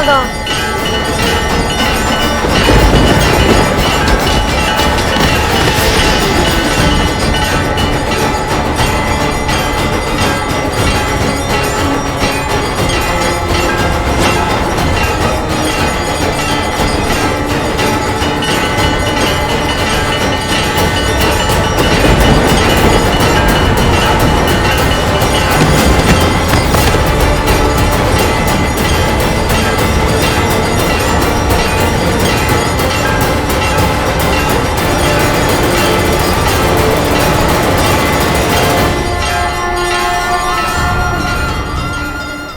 मांगा।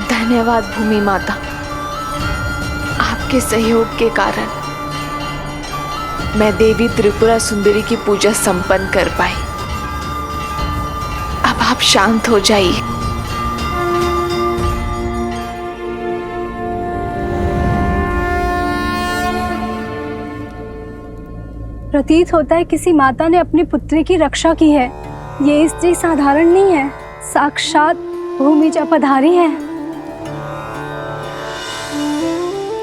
धन्यवाद भूमि माता, आपके सहयोग के कारण मैं देवी त्रिपुरा सुंदरी की पूजा संपन्न कर पाई। अब आप शांत हो जाइए। प्रतीत होता है किसी माता ने अपनी पुत्री की रक्षा की है। ये स्त्री साधारण नहीं है, साक्षात भूमिजा पधारी है।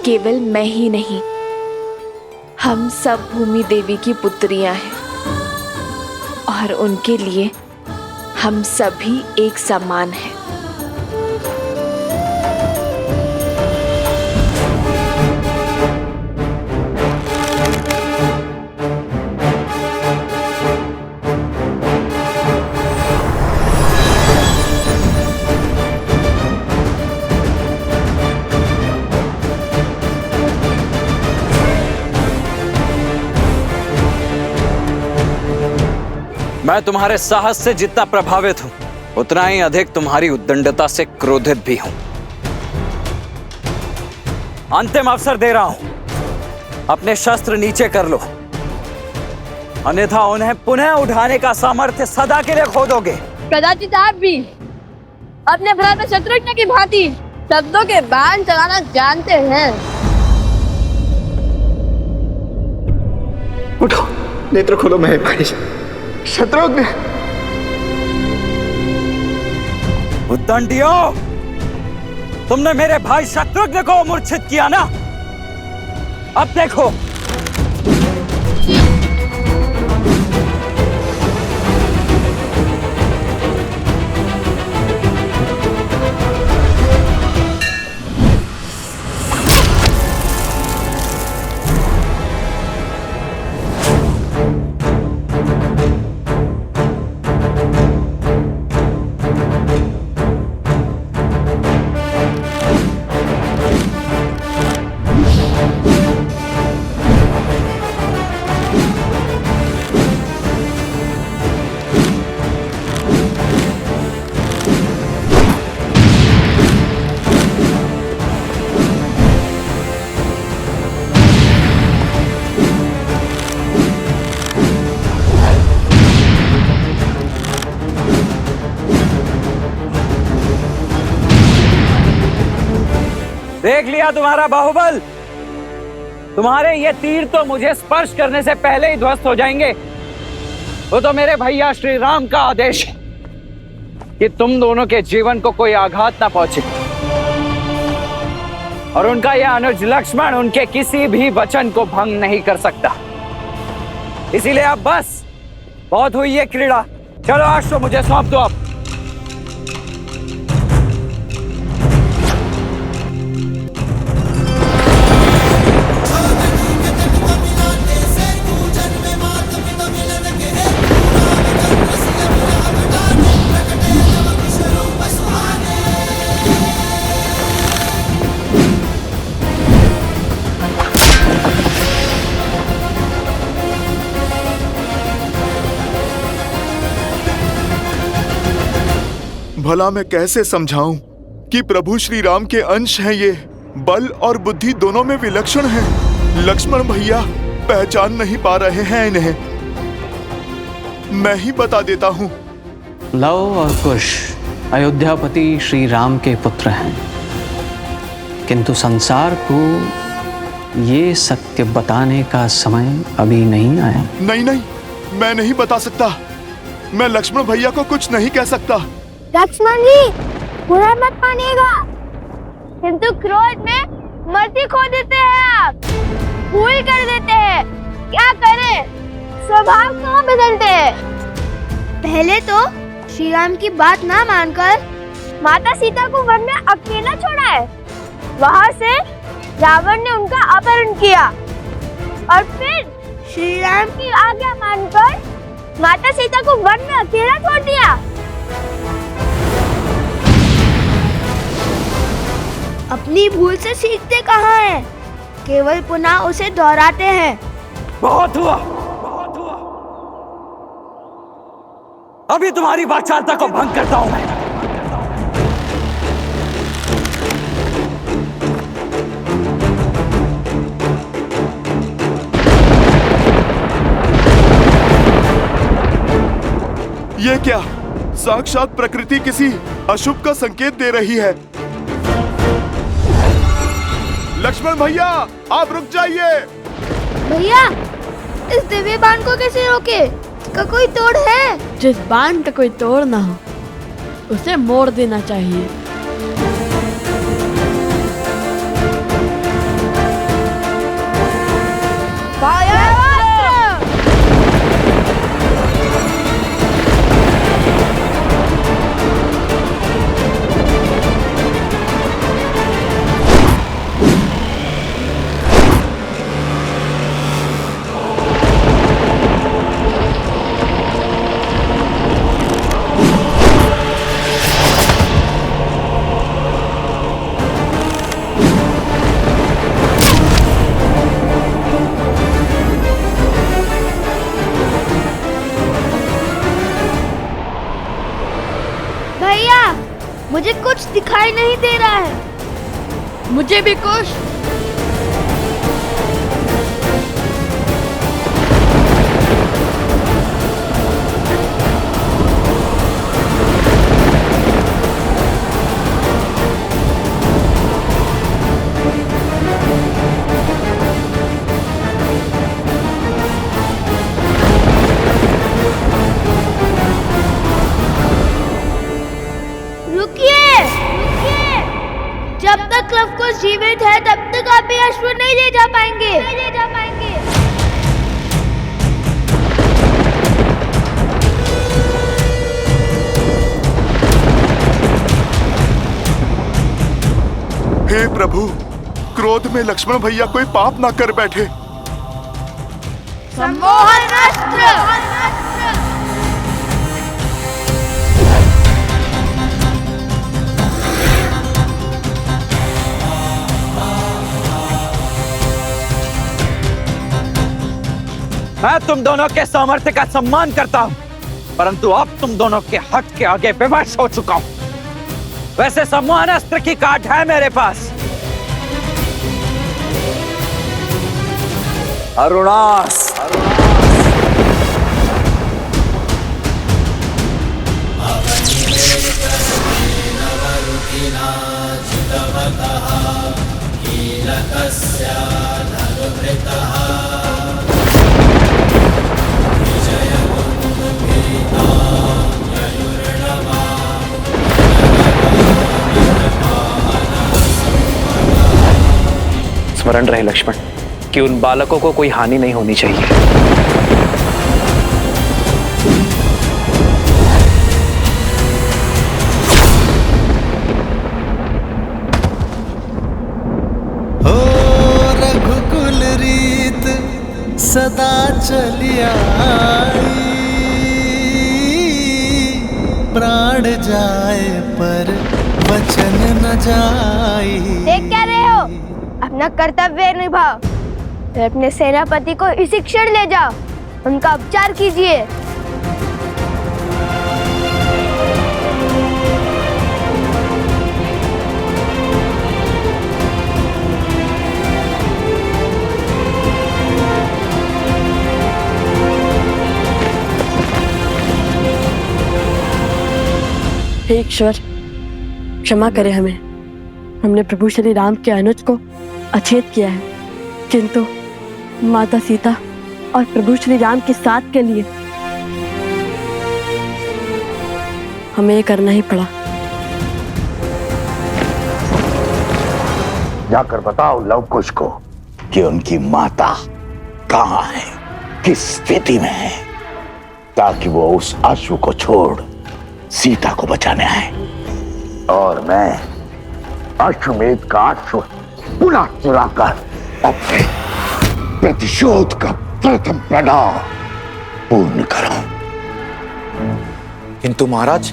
केवल मैं ही नहीं, हम सब भूमि देवी की पुत्रियां हैं और उनके लिए हम सभी एक समान हैं। मैं तुम्हारे साहस से जितना प्रभावित हूं, उतना ही अधिक तुम्हारी उद्दंडता से क्रोधित भी हूं। अंतिम अवसर दे रहा हूं, अपने शस्त्र नीचे कर लो, अन्यथा उन्हें पुनः उठाने का सामर्थ्य सदा के लिए खो दोगे। कदाचित आप भी अपने भ्राता शत्रुघ्न की भांति शब्दों के बाण चलाना जानते हैं। उठो, नेत्र खोलो मेरे भाई शत्रुघ्न। उद्दंडियों, तुमने मेरे भाई शत्रुघ्न को मूर्छित किया ना? अब देखो। देख लिया तुम्हारा बाहुबल। तुम्हारे ये तीर तो मुझे स्पर्श करने से पहले ही ध्वस्त हो जाएंगे। वो तो मेरे भैया श्री राम का आदेश है कि तुम दोनों के जीवन को कोई आघात ना पहुंचे, और उनका यह अनुज लक्ष्मण उनके किसी भी वचन को भंग नहीं कर सकता। इसीलिए अब बस बहुत हुई ये क्रीड़ा। चलो आज तो मुझे सौंप दो। अब भला मैं कैसे समझाऊं कि प्रभु श्री राम के अंश हैं ये, बल और बुद्धि दोनों में विलक्षण हैं। लक्ष्मण भैया पहचान नहीं पा रहे हैं इन्हें। मैं ही बता देता हूं। लव और कुश अयोध्यापति श्री राम के पुत्र हैं, किंतु संसार को ये सत्य बताने का समय अभी नहीं आया। नहीं नहीं, मैं नहीं बता सकता। मैं लक्ष्मण भैया को कुछ नहीं कह सकता। लक्ष्मण जी, बुरा मत मानिएगा, किंतु क्रोध में मर्जी खो देते हैं आप, भूल कर देते हैं। क्या करें, स्वभाव कहाँ बदलते हैं। पहले तो श्री राम की बात ना मानकर माता सीता को वन में अकेला छोड़ा है। वहाँ से रावण ने उनका अपहरण किया और फिर श्री राम की आज्ञा मानकर माता सीता को वन में अकेला छोड़ दिया। अपनी भूल से सीखते कहाँ हैं, केवल पुनः उसे दोहराते हैं। बहुत हुआ, बहुत हुआ। अभी तुम्हारी वाचालता को भंग करता हूं मैं। ये क्या? साक्षात प्रकृति किसी अशुभ का संकेत दे रही है। लक्ष्मण भैया, आप रुक जाइए। भैया, इस दिव्य बाण को कैसे रोके? इसका कोई तोड़ है? जिस बाण का कोई तोड़ ना हो उसे मोड़ देना चाहिए। भैया, मुझे कुछ दिखाई नहीं दे रहा है। मुझे भी कुछ। जब तक लवकुश जीवित है तब तक आप ये अश्व नहीं ले जा पाएंगे। हे प्रभु, क्रोध में लक्ष्मण भैया कोई पाप ना कर बैठे। सम्मोहन अस्त्र। मैं तुम दोनों के सामर्थ्य का सम्मान करता हूं, परंतु अब तुम दोनों के हक के आगे विवश हो चुका हूं। वैसे सम्मोहन अस्त्र की काट है मेरे पास। अरुणास, स्मरण रहे लक्ष्मण कि उन बालकों को कोई हानि नहीं होनी चाहिए। ओ रघुकुल रीत सदा चली आई, प्राण जाए पर वचन न जाई। देख क्या रहे हो? अपना कर्तव्य निभाओ, फिर अपने सेनापति को इसी क्षण ले जाओ, उनका उपचार कीजिए। हे ईश्वर, क्षमा करें हमें। हमने प्रभु श्री राम के अनुज को अछेत किया है, किंतु माता सीता और प्रभु श्री राम के साथ के लिए हमें ये करना ही पड़ा। जाकर बताओ लवकुश को कि उनकी माता कहाँ है, किस स्थिति में है, ताकि वो उस अश्व को छोड़ सीता को बचाने आए और मैं अश्वमेध का अश्व पुनः चुराकर अपने प्रतिशोध का प्रथम पड़ाव पूर्ण करूं। किंतु महाराज,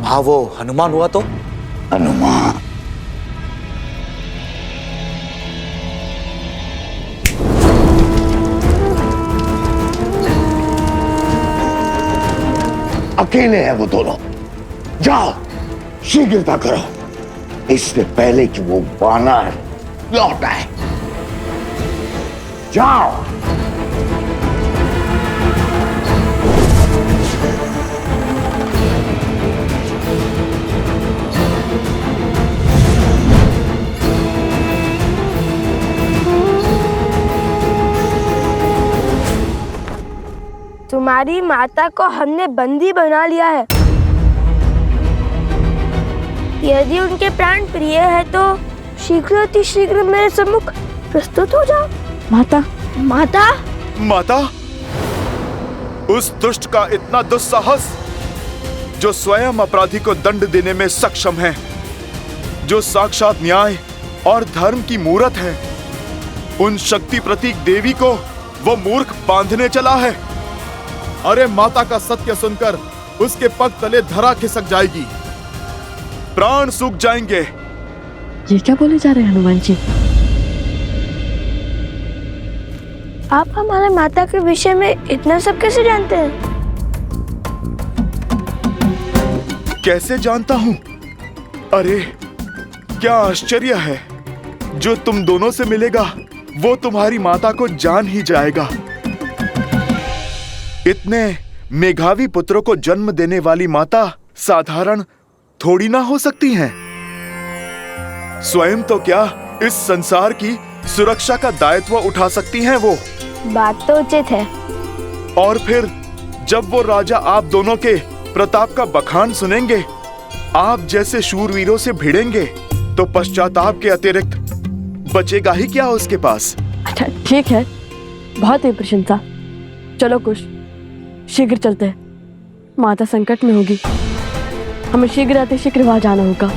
हाँ वो हनुमान हुआ तो? हनुमान? अकेले हैं वो दोनों। जाओ शीघ्रता करो, इससे पहले कि वो वानर लौट आए। जाओ। तुम्हारी माता को हमने बंदी बना लिया है। यदि उनके प्राण प्रिय है तो शीघ्र अति शीघ्र मेरे सम्मुख प्रस्तुत हो जाओ। माता, माता, माता, उस दुष्ट का इतना दुस्साहस, जो स्वयं अपराधी को दंड देने में सक्षम है, जो साक्षात न्याय और धर्म की मूरत है, उन शक्ति प्रतीक देवी को वो मूर्ख बांधने चला है। अरे माता का सत्य सुनकर उसके पग तले धरा खिसक जाएगी, प्राण सूख जाएंगे। ये क्या बोले जा रहे हैं हनुमान जी? आप हमारे माता के विषय में इतना सब कैसे जानते हैं? कैसे जानता हूं? अरे क्या आश्चर्य है, जो तुम दोनों से मिलेगा वो तुम्हारी माता को जान ही जाएगा। इतने मेघावी पुत्रों को जन्म देने वाली माता साधारण थोड़ी ना हो सकती हैं। स्वयं तो क्या इस संसार की सुरक्षा का दायित्व उठा सकती हैं वो। बात तो उचित है। और फिर जब वो राजा आप दोनों के प्रताप का बखान सुनेंगे, आप जैसे शूरवीरों से भिड़ेंगे, तो पश्चाताप के अतिरिक्त बचेगा ही क्या उसके पास। अच्छा ठीक है, बहुत ही प्रशंसा। चलो कुश, शीघ्र चलते हैं। माता संकट में होगी, हमें शीघ्र अतिशीघ्र वहां जाना होगा।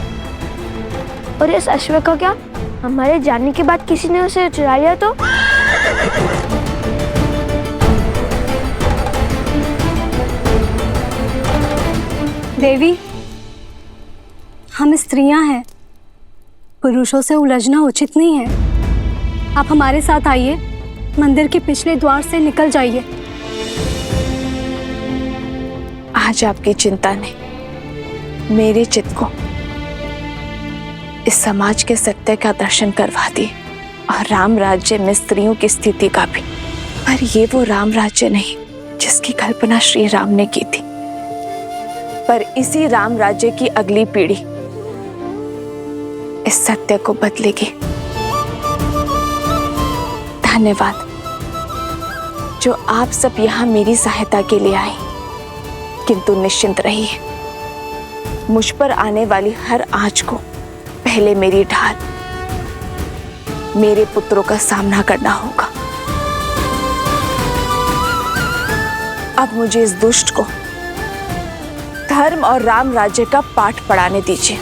और इस अश्व का क्या? हमारे जाने के बाद किसी ने उसे चुरा लिया तो? देवी, हम स्त्रियां हैं, पुरुषों से उलझना उचित नहीं है। आप हमारे साथ आइए, मंदिर के पिछले द्वार से निकल जाइए। आज आपकी चिंता ने मेरे चित्त को इस समाज के सत्य का दर्शन करवा दिए और राम राज्य में स्त्रियों की स्थिति का भी। पर ये वो राम राज्य नहीं जिसकी कल्पना श्री राम ने की थी, पर इसी राम राज्य की अगली पीढ़ी इस सत्य को बदलेगी। धन्यवाद जो आप सब यहाँ मेरी सहायता के लिए आए, किंतु निश्चिंत रहिए, मुझ पर आने वाली हर आँच को पहले मेरी ढाल, मेरे पुत्रों का सामना करना होगा। अब मुझे इस दुष्ट को धर्म और राम राज्य का पाठ पढ़ाने दीजिए।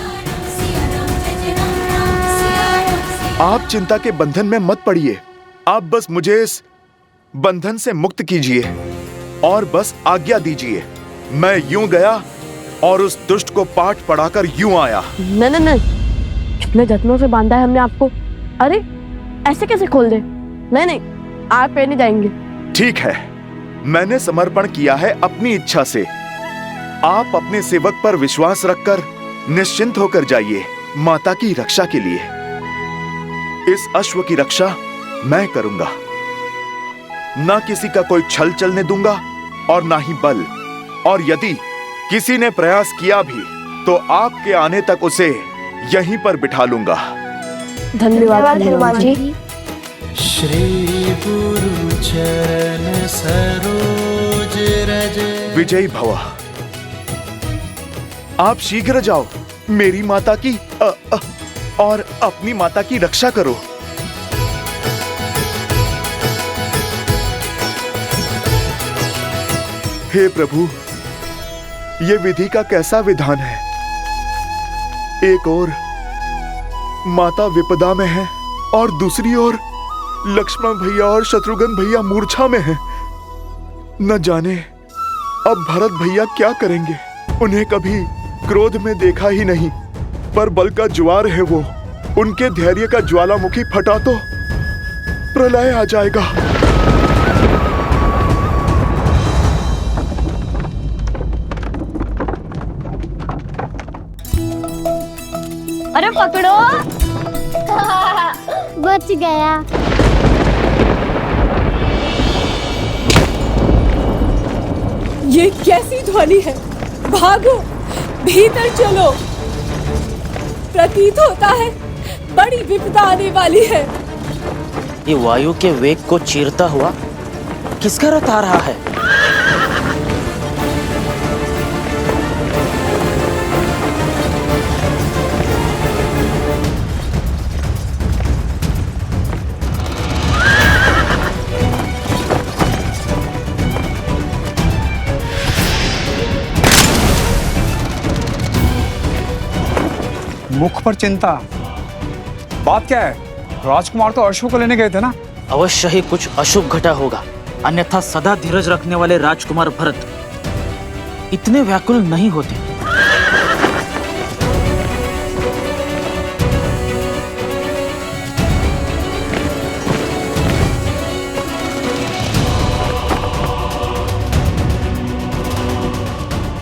आप चिंता के बंधन में मत पड़िए, आप बस मुझे इस बंधन से मुक्त कीजिए और बस आज्ञा दीजिए। मैं यूं गया और उस दुष्ट को पाठ पढ़ाकर यूं आया। नहीं नहीं नहीं, कितने जत्नों से बांधा है हमने आपको। अरे ऐसे कैसे खोल दे? नहीं नहीं, आप पे नहीं जाएंगे। ठीक है, मैंने समर्पण किया है अपनी इच्छा से। आप अपने सेवक पर विश्वास रखकर निश्चिंत होकर जाइए माता की रक्षा के लिए। इस अश्व की रक्षा मैं करूंगा, ना किसी का कोई छल चलने दूंगा और ना ही बल। और यदि किसी ने प्रयास किया भी तो आपके आने तक उसे यहीं पर बिठा लूंगा। धन्यवाद हनुमान जी। श्री गुरु चरण सरोज रज। विजयी भव। आप शीघ्र जाओ, मेरी माता की और अपनी माता की रक्षा करो। हे प्रभु, ये विधि का कैसा विधान है। एक ओर माता विपदा में है और दूसरी ओर लक्ष्मण भैया और शत्रुघ्न भैया मूर्छा में हैं। न जाने अब भरत भैया क्या करेंगे। उन्हें कभी क्रोध में देखा ही नहीं, पर बल का ज्वार है वो। उनके धैर्य का ज्वालामुखी फटा तो प्रलय आ जाएगा। अरे पकड़ो। बच गया। ये कैसी ध्वनि है? भागो, भीतर चलो। प्रतीत होता है बड़ी विपदा आने वाली है। ये वायु के वेग को चीरता हुआ किसका रथ आ रहा है? मुख पर चिंता, बात क्या है? राजकुमार तो अशु को लेने गए थे ना? अवश्य ही कुछ अशुभ घटा होगा, अन्यथा सदा धीरज रखने वाले राजकुमार भरत इतने व्याकुल नहीं होते।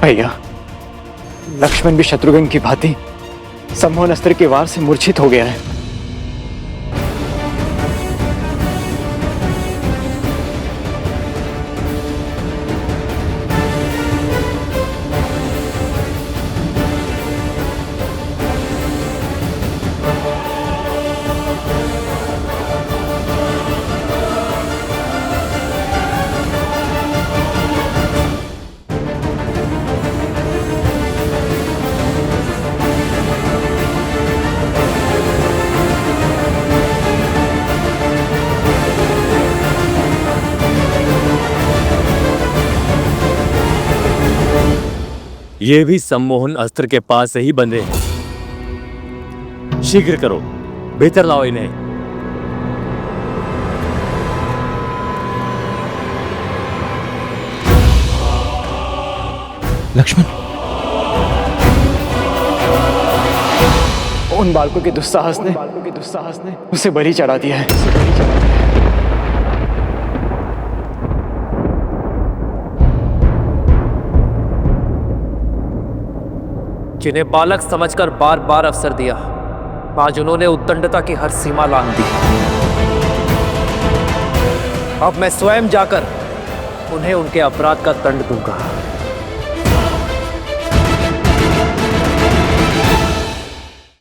भैया, लक्ष्मण भी शत्रुघ्न की भांति सम्मोहन अस्त्र के वार से मूर्छित हो गया है। ये भी सम्मोहन अस्त्र के पास से ही बंधे हैं। शीघ्र करो, भीतर लाओ इन्हें। लक्ष्मण, उन बालकों के दुस्साहस ने उसे बलि चढ़ा दिया है। जिन्हें बालक समझकर बार बार अवसर दिया, आज उन्होंने उद्दंडता की हर सीमा लांघ दी। अब मैं स्वयं जाकर उन्हें उनके अपराध का दंड दूंगा।